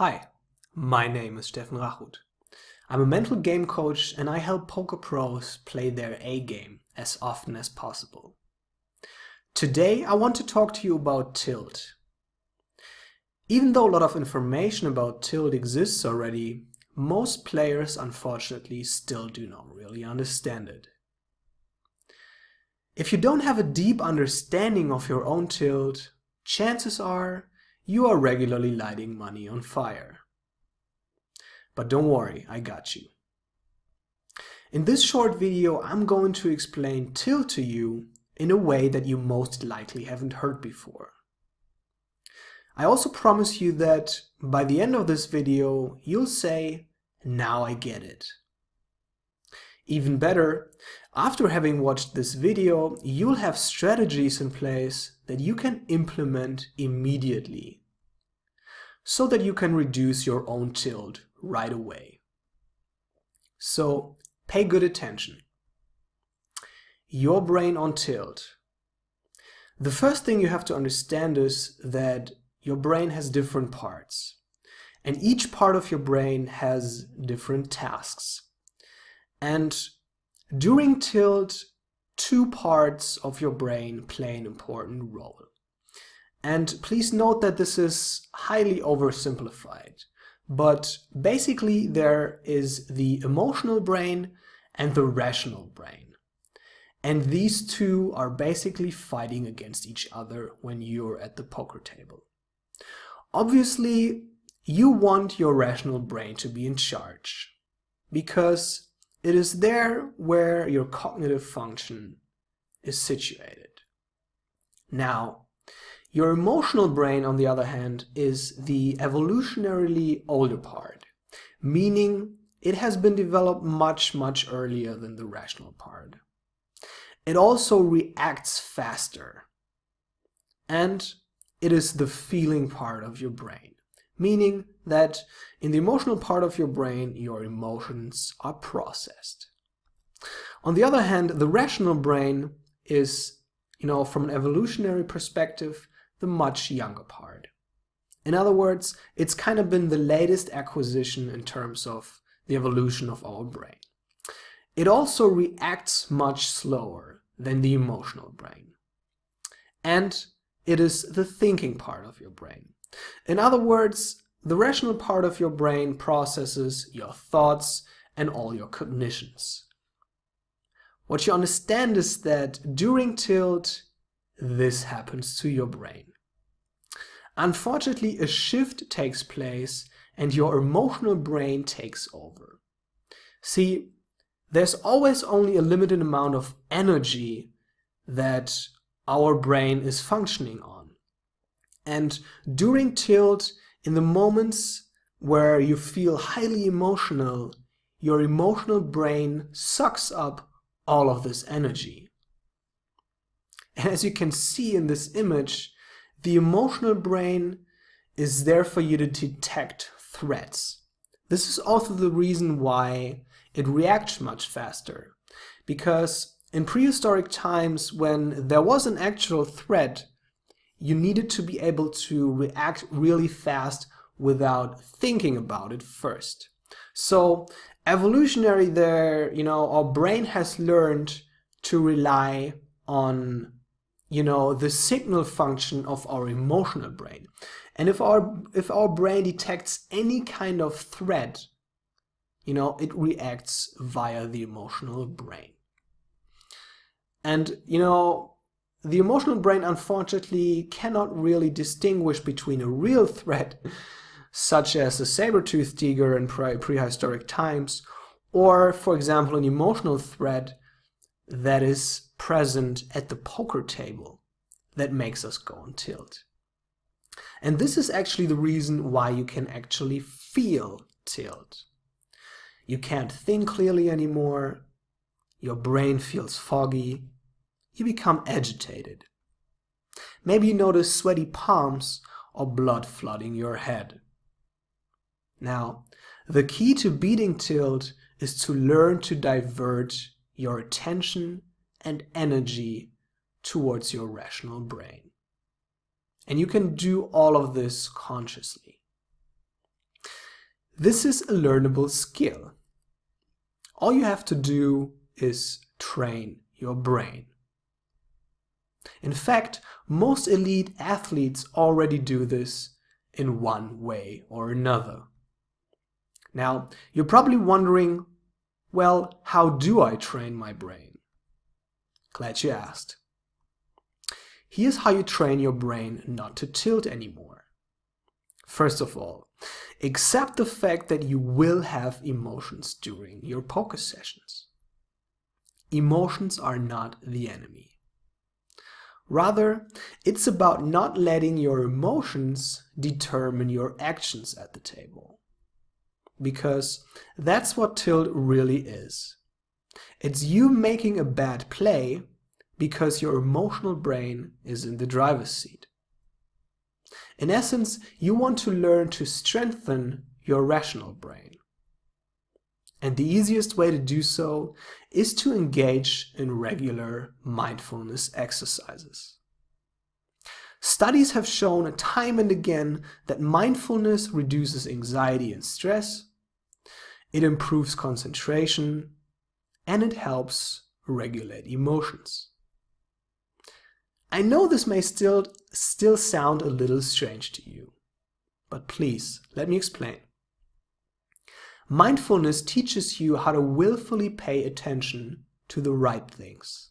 Hi, my name is Steffen Rachut. I'm a mental game coach and I help poker pros play their A game as often as possible. Today I want to talk to you about tilt. Even though a lot of information about tilt exists already, most players unfortunately still do not really understand it. If you don't have a deep understanding of your own tilt, chances are you are regularly lighting money on fire. But don't worry, I got you. In this short video, I'm going to explain tilt to you in a way that you most likely haven't heard before. I also promise you that by the end of this video, you'll say, "Now I get it." Even better, after having watched this video, you'll have strategies in place that you can implement immediately, so that you can reduce your own tilt right away. So pay good attention. Your brain on tilt. The first thing you have to understand is that your brain has different parts, and each part of your brain has different tasks. And during tilt, two parts of your brain play an important role. And please note that this is highly oversimplified, but basically there is the emotional brain and the rational brain. And these two are basically fighting against each other when you're at the poker table. Obviously, you want your rational brain to be in charge, because it is there where your cognitive function is situated. Now, your emotional brain, on the other hand, is the evolutionarily older part, meaning it has been developed much earlier than the rational part. It also reacts faster, and it is the feeling part of your brain, meaning that in the emotional part of your brain, your emotions are processed. On the other hand, the rational brain is, from an evolutionary perspective, the much younger part. In other words, it's kind of been the latest acquisition in terms of the evolution of our brain. It also reacts much slower than the emotional brain. And it is the thinking part of your brain. In other words, the rational part of your brain processes your thoughts and all your cognitions. What you understand is that during tilt, this happens to your brain. Unfortunately, a shift takes place and your emotional brain takes over. See, there's always only a limited amount of energy that our brain is functioning on. And during tilt, in the moments where you feel highly emotional, your emotional brain sucks up all of this energy. And as you can see in this image, the emotional brain is there for you to detect threats. This is also the reason why it reacts much faster. Because in prehistoric times, when there was an actual threat, you needed to be able to react really fast without thinking about it first. So evolutionary there, our brain has learned to rely on the signal function of our emotional brain. And if our brain detects any kind of threat, it reacts via the emotional brain. And the emotional brain unfortunately cannot really distinguish between a real threat, such as a saber-toothed tiger in prehistoric times, or, for example, an emotional threat that is present at the poker table that makes us go on tilt. And this is actually the reason why you can actually feel tilt. You can't think clearly anymore, your brain feels foggy, you become agitated. Maybe you notice sweaty palms or blood flooding your head. Now, the key to beating tilt is to learn to divert your attention and energy towards your rational brain. And you can do all of this consciously. This is a learnable skill. All you have to do is train your brain. In fact, most elite athletes already do this in one way or another. Now, you're probably wondering, well, how do I train my brain? Glad you asked. Here's how you train your brain not to tilt anymore. First of all, accept the fact that you will have emotions during your poker sessions. Emotions are not the enemy. Rather, it's about not letting your emotions determine your actions at the table. Because that's what tilt really is. It's you making a bad play because your emotional brain is in the driver's seat. In essence, you want to learn to strengthen your rational brain. And the easiest way to do so is to engage in regular mindfulness exercises. Studies have shown time and again that mindfulness reduces anxiety and stress, it improves concentration, and it helps regulate emotions. I know this may still sound a little strange to you, but please, let me explain. Mindfulness teaches you how to willfully pay attention to the right things.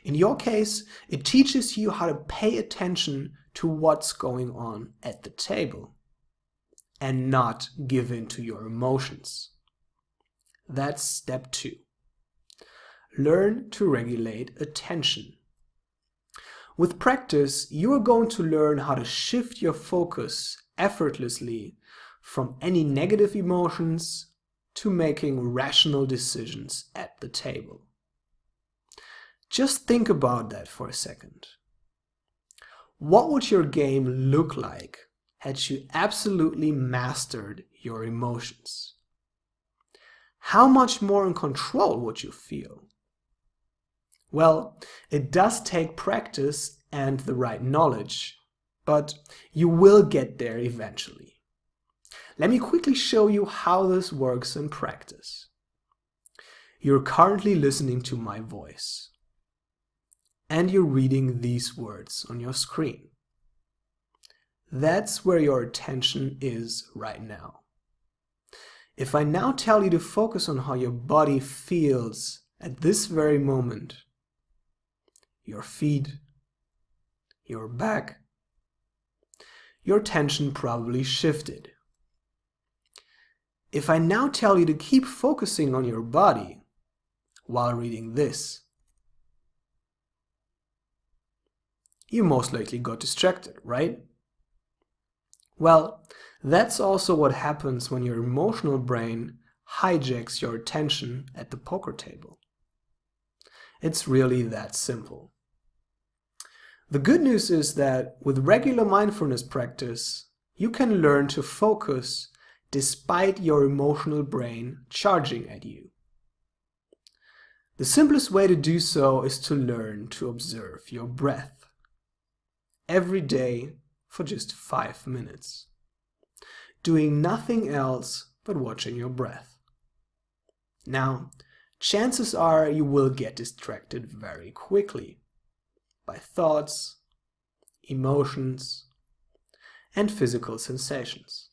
In your case, it teaches you how to pay attention to what's going on at the table and not give in to your emotions. That's step 2. Learn to regulate attention. With practice, you are going to learn how to shift your focus effortlessly from any negative emotions to making rational decisions at the table. Just think about that for a second. What would your game look like had you absolutely mastered your emotions? How much more in control would you feel? Well, it does take practice and the right knowledge, but you will get there eventually. Let me quickly show you how this works in practice. You're currently listening to my voice, and you're reading these words on your screen. That's where your attention is right now. If I now tell you to focus on how your body feels at this very moment, your feet, your back, your attention probably shifted. If I now tell you to keep focusing on your body while reading this, you most likely got distracted, right? Well, that's also what happens when your emotional brain hijacks your attention at the poker table. It's really that simple. The good news is that with regular mindfulness practice, you can learn to focus despite your emotional brain charging at you. The simplest way to do so is to learn to observe your breath every day for just 5 minutes, doing nothing else but watching your breath. Now, chances are you will get distracted very quickly by thoughts, emotions, and physical sensations.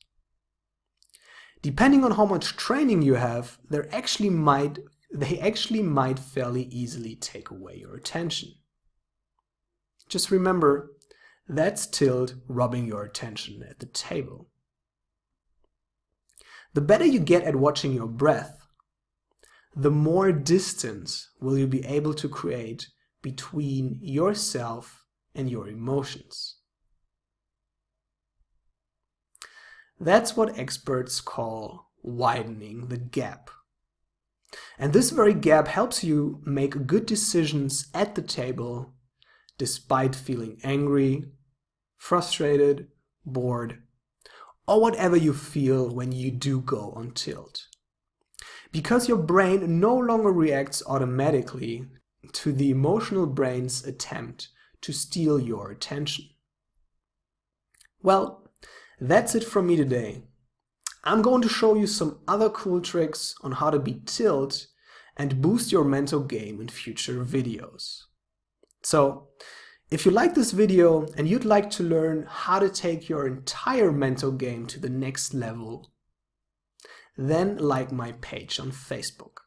Depending on how much training you have, they actually might fairly easily take away your attention. Just remember, that's tilt robbing your attention at the table. The better you get at watching your breath, the more distance will you be able to create between yourself and your emotions. That's what experts call widening the gap. And this very gap helps you make good decisions at the table despite feeling angry, frustrated, bored, or whatever you feel when you do go on tilt. Because your brain no longer reacts automatically to the emotional brain's attempt to steal your attention. Well, that's it from me today. I'm going to show you some other cool tricks on how to beat tilt and boost your mental game in future videos. So, if you like this video and you'd like to learn how to take your entire mental game to the next level, then like my page on Facebook.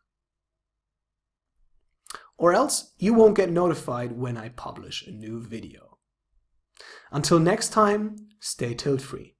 Or else you won't get notified when I publish a new video. Until next time, stay tilt-free.